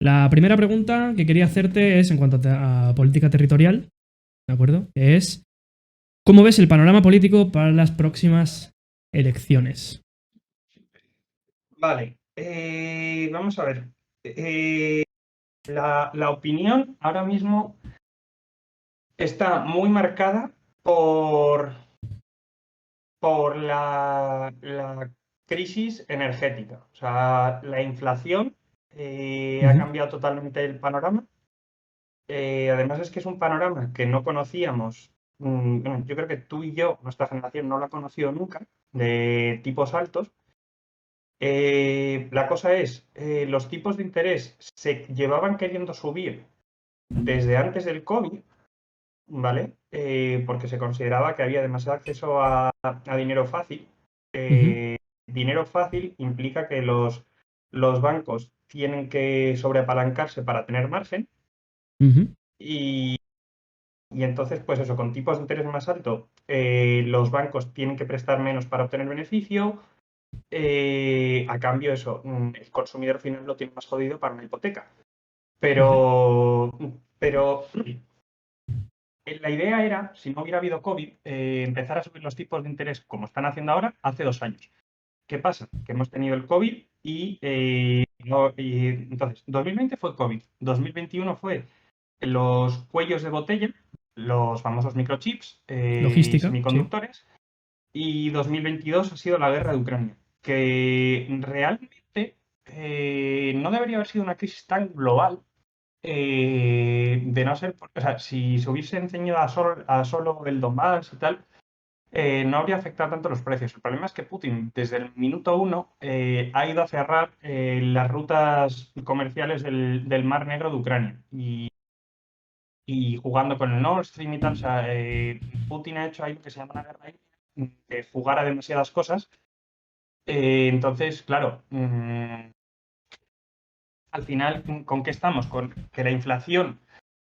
La primera pregunta que quería hacerte es en cuanto a política territorial, ¿de acuerdo? Es, ¿cómo ves el panorama político para las próximas elecciones? Vale, vamos a ver. La opinión ahora mismo está muy marcada por la crisis energética. O sea, la inflación ha Ujú, cambiado totalmente el panorama. Además es que es un panorama que no conocíamos. Bueno, yo creo que tú y yo, nuestra generación, no lo ha conocido nunca, de tipos altos. La cosa es, los tipos de interés se llevaban queriendo subir desde antes del COVID, ¿vale? Porque se consideraba que había demasiado acceso a dinero fácil. ujú, Dinero fácil implica que los bancos tienen que sobreapalancarse para tener margen ujú, y, y entonces, pues eso, con tipos de interés más altos, los bancos tienen que prestar menos para obtener beneficio. A cambio, eso, el consumidor final lo tiene más jodido para una hipoteca. ujú. Pero la idea era, si no hubiera habido COVID, empezar a subir los tipos de interés como están haciendo ahora hace 2 años. ¿Qué pasa? Que hemos tenido el COVID y entonces 2020 fue COVID, 2021 fue los cuellos de botella, los famosos microchips, Logística, sí. semiconductores, y 2022 ha sido la guerra de Ucrania, que realmente no debería haber sido una crisis tan global, de no ser, o sea, si se hubiese enseñado a solo el Donbass y tal, no habría afectado tanto los precios. El problema es que Putin, desde el minuto uno, ha ido a cerrar las rutas comerciales del Mar Negro de Ucrania y jugando con el Nord Stream y tal. O sea, Putin ha hecho ahí lo que se llama una guerra de jugar a demasiadas cosas. Entonces, claro, al final, ¿con qué estamos? Con que la inflación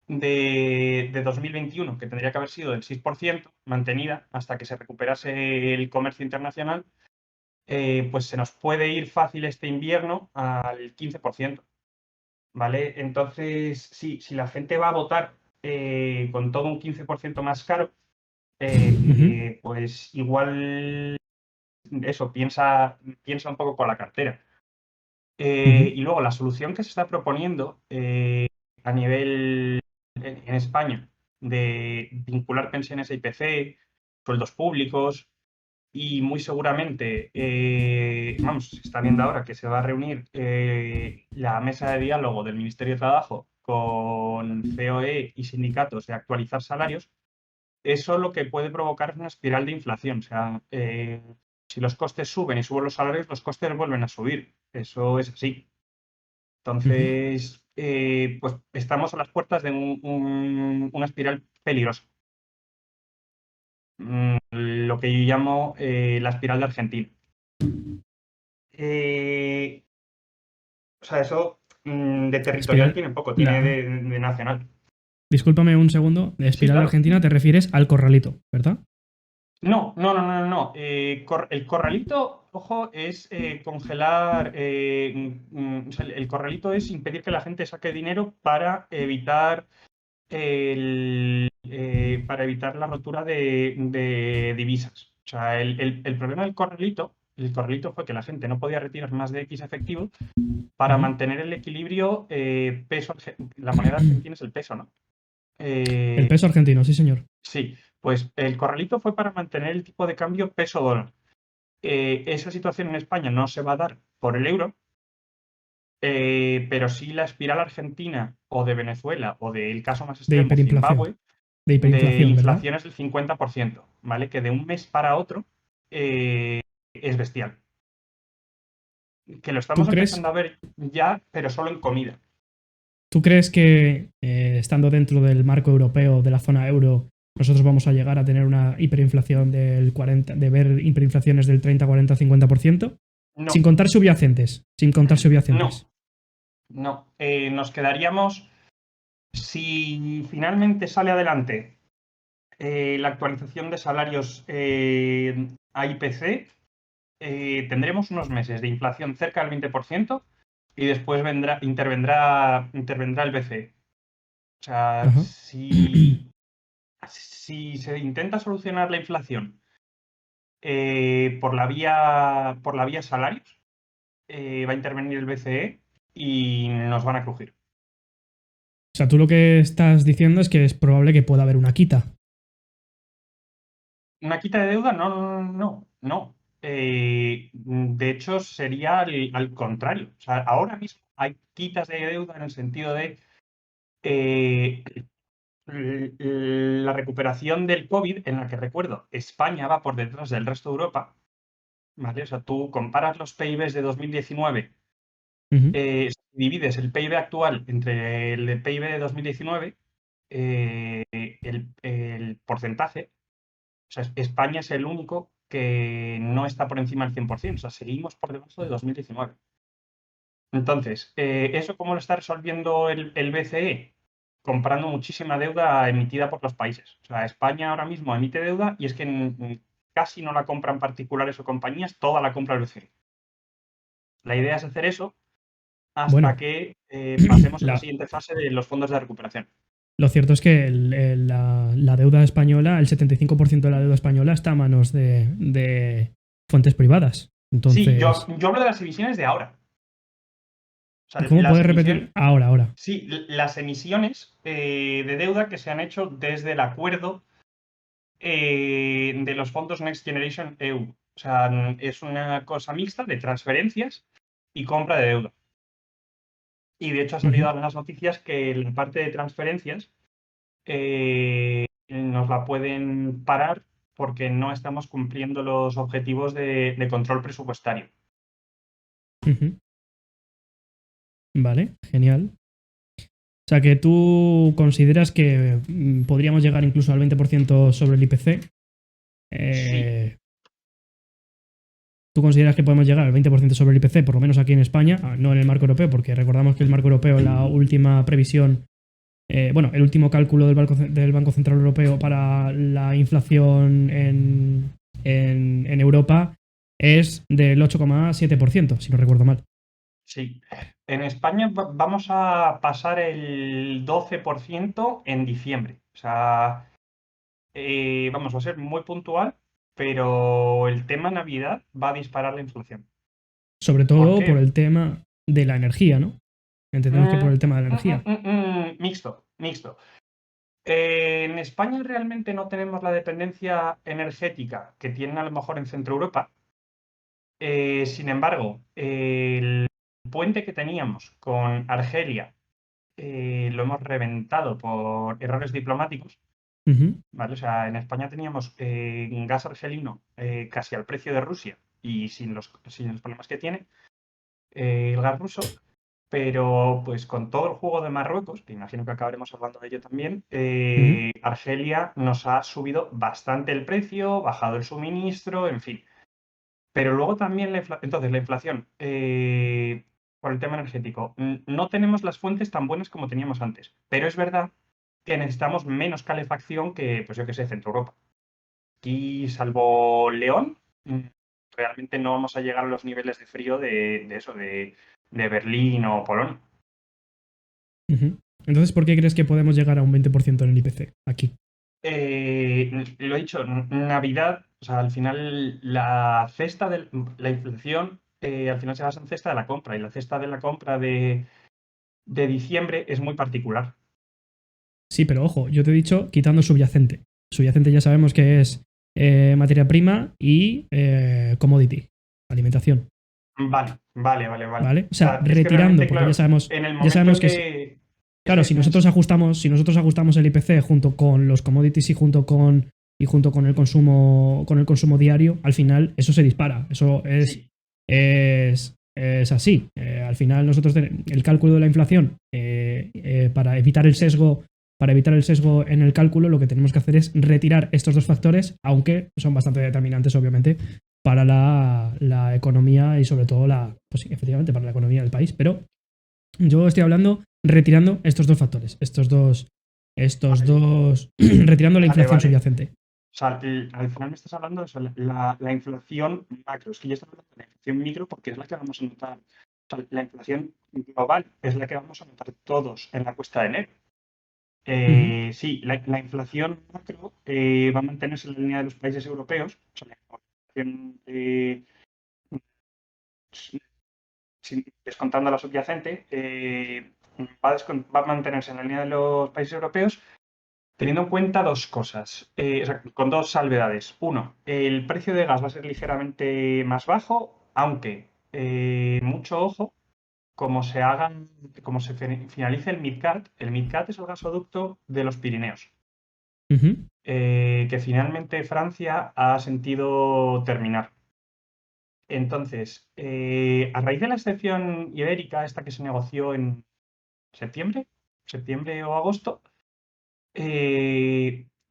de 2021, que tendría que haber sido del 6%, mantenida hasta que se recuperase el comercio internacional, pues se nos puede ir fácil este invierno al 15%, ¿vale? Entonces, sí, si la gente va a votar con todo un 15% más caro, Ujú, pues igual eso, piensa un poco con la cartera. ujú. Y luego la solución que se está proponiendo a nivel en España de vincular pensiones a IPC, sueldos públicos y muy seguramente, vamos, se está viendo ahora que se va a reunir la mesa de diálogo del Ministerio de Trabajo con COE y sindicatos de actualizar salarios. Eso lo que puede provocar es una espiral de inflación. O sea, si los costes suben y suben los salarios, los costes vuelven a subir. Eso es así. Ujú. Entonces, pues estamos a las puertas de una espiral peligrosa. Lo que yo llamo la espiral de Argentina. Eh, o sea, eso de territorial Espiral. tiene poco, tiene La... de nacional. Discúlpame un segundo. De Sí, espiral claro. argentina te refieres al corralito, ¿verdad? No, no, no, no, no. El corralito, ojo, es congelar. O sea, el corralito es impedir que la gente saque dinero para evitar la rotura de divisas. O sea, el problema del corralito, el corralito fue que la gente no podía retirar más de X efectivo para Ujú. mantener el equilibrio peso. La moneda argentina es el peso, ¿no? El Eh, peso argentino, sí, señor. sí, pues el corralito fue para mantener el tipo de cambio peso-dólar. Esa situación en España no se va a dar por el euro, pero sí la espiral argentina o de Venezuela o del caso más De extremo, hiperinflación. Zimbabue, De de hiperinflación, ¿verdad? inflación es del 50%, ¿vale? Que de un mes para otro es bestial. Que lo ¿Tú estamos crees, empezando a ver ya, pero solo en comida. ¿Tú crees que estando dentro del marco europeo, de la zona euro, nosotros vamos a llegar a tener una hiperinflación del 40, de ver hiperinflaciones del 30, 40, 50%? Sin No, contar subyacentes, sin contar no, subyacentes. no. Nos quedaríamos, si finalmente sale adelante la actualización de salarios a IPC, tendremos unos meses de inflación cerca del 20%, y después intervendrá el BCE. O sea, Ajá. si se intenta solucionar la inflación por la vía salarios, va a intervenir el BCE y nos van a crujir. O sea, tú lo que estás diciendo es que es probable que pueda haber una quita. ¿Una quita de deuda? No, no, no, no, no. De hecho, sería al contrario. O sea, ahora mismo hay quitas de deuda en el sentido de eh, la recuperación del COVID, en la que recuerdo, España va por detrás del resto de Europa, ¿vale? O sea, tú comparas los PIBs de 2019, Ujú. divides el PIB actual entre el PIB de 2019, el porcentaje. O sea, España es el único que no está por encima del 100%. O sea, seguimos por debajo de 2019. Entonces, ¿eso cómo lo está resolviendo el BCE? Comprando muchísima deuda emitida por los países. O sea, España ahora mismo emite deuda y es que casi no la compran particulares o compañías, toda la compra el BCE. La idea es hacer eso hasta Bueno, que pasemos a la la, siguiente fase de los fondos de recuperación. lo cierto es que la deuda española, el 75% de la deuda española está a manos de fuentes privadas. Sí, yo, Entonces, yo hablo de las emisiones de ahora. O sea, ¿cómo las puedes emisiones, repetir? Ahora. sí, las emisiones de deuda que se han hecho desde el acuerdo de los fondos Next Generation EU. O sea, es una cosa mixta de transferencias y compra de deuda. Y de hecho ha salido Ujú, algunas noticias que la parte de transferencias nos la pueden parar porque no estamos cumpliendo los objetivos de control presupuestario. ujú. Vale, genial. O sea, que tú consideras que podríamos llegar incluso al 20% sobre el IPC. Sí, Eh, ¿Tú consideras que podemos llegar al 20% sobre el IPC, por lo menos aquí en España, no en el marco europeo? Porque recordamos que el marco europeo, la última previsión, bueno, el último cálculo del Banco Central Europeo para la inflación en Europa es del 8,7%, si no recuerdo mal. sí. En España vamos a pasar el 12% en diciembre. O sea, vamos, va a ser muy puntual, pero el tema Navidad va a disparar la inflación. Sobre ¿Por todo por qué? el tema de la energía, ¿no? Entendemos que por el tema de la energía. Mixto, mixto. En España realmente no tenemos la dependencia energética que tienen a lo mejor en Centro Europa. Sin embargo, el puente que teníamos con Argelia lo hemos reventado por errores diplomáticos. Ujú, ¿Vale? O sea, en España teníamos gas argelino casi al precio de Rusia y sin los problemas que tiene el gas ruso, pero pues con todo el juego de Marruecos, que imagino que acabaremos hablando de ello también, ujú, Argelia nos ha subido bastante el precio, bajado el suministro, en fin. Pero luego también entonces la inflación, por el tema energético, no tenemos las fuentes tan buenas como teníamos antes, pero es verdad que necesitamos menos calefacción que, pues yo qué sé, Centro Europa. Aquí, salvo León, realmente no vamos a llegar a los niveles de frío de eso, de Berlín o Polonia. ujú. Entonces, ¿por qué crees que podemos llegar a un 20% en el IPC aquí? Lo he dicho, Navidad, o sea, al final la inflación al final se basa en cesta de la compra y la cesta de la compra de diciembre es muy particular. Sí, pero ojo, yo te he dicho quitando subyacente. Subyacente ya sabemos que es materia prima y commodity, alimentación, Vale, vale, vale, vale. ¿vale? O O sea, sea, es que retirando, realmente, porque claro, en el ya momento sabemos en que es, que es claro, que si nosotros ajustamos el IPC junto con los commodities y junto con el consumo diario, al final eso se dispara. Eso sí, es así. Al final nosotros el cálculo de la inflación para evitar el sesgo en el cálculo, lo que tenemos que hacer es retirar estos dos factores, aunque son bastante determinantes, obviamente, para la economía y sobre todo pues sí, efectivamente para la economía del país. Pero yo estoy hablando retirando estos dos factores, vale, retirando la vale, inflación vale. subyacente. O sea, al final me estás hablando de eso, la inflación macro. Es que yo estoy hablando de la inflación micro porque es la que vamos a notar. O sea, la inflación global es la que vamos a notar todos en la cuesta de enero. Ujú, Sí, la inflación macro va a mantenerse en la línea de los países europeos. O sea, la inflación, descontando la subyacente, va a mantenerse en la línea de los países europeos, teniendo en cuenta dos cosas, o sea, con dos salvedades. Uno, el precio de gas va a ser ligeramente más bajo, aunque mucho ojo, como se finalice el MidCat es el gasoducto de los Pirineos, ujú, que finalmente Francia ha sentido terminar. Entonces, a raíz de la excepción ibérica, esta que se negoció en septiembre o agosto,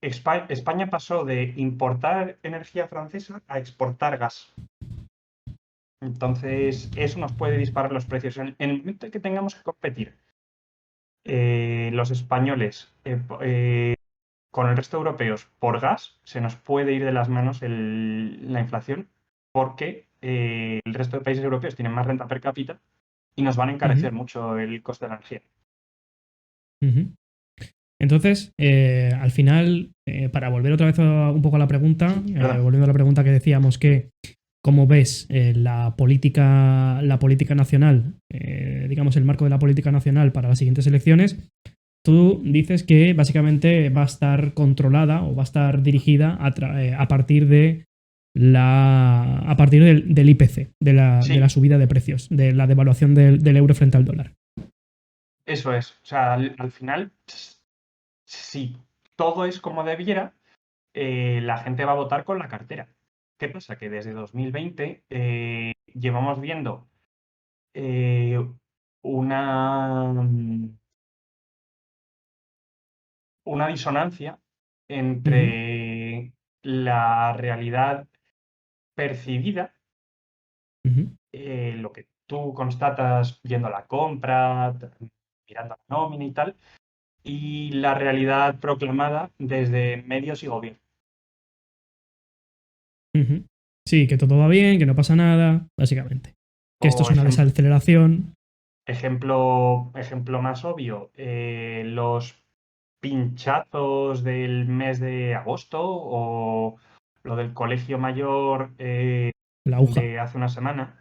España pasó de importar energía francesa a exportar gas. Entonces, eso nos puede disparar los precios. En el momento en que tengamos que competir los españoles con el resto de europeos por gas, se nos puede ir de las manos la inflación porque el resto de países europeos tienen más renta per cápita y nos van a ujú, encarecer mucho el coste de la energía. ujú. Entonces, al final, para volver otra vez un poco a la pregunta, ¿Verdad? volviendo a la pregunta que decíamos que cómo ves la política nacional, digamos el marco de la política nacional para las siguientes elecciones, tú dices que básicamente va a estar controlada o va a estar dirigida a partir de a partir del IPC, de la Sí, subida de precios, de la devaluación del euro frente al dólar. eso es. O sea, al final, si todo es como debiera, la gente va a votar con la cartera. ¿Qué pasa? Que desde 2020 llevamos viendo eh, una, una disonancia Ujú, entre la realidad percibida, ujú, lo que tú constatas viendo la compra, mirando la nómina y tal, y la realidad proclamada desde medios y gobierno. ujú. Sí, que todo va bien, que no pasa nada, básicamente. Que esto es O una desaceleración. ejemplo más obvio, los pinchazos del mes de agosto o lo del colegio mayor La aguja. de hace una semana.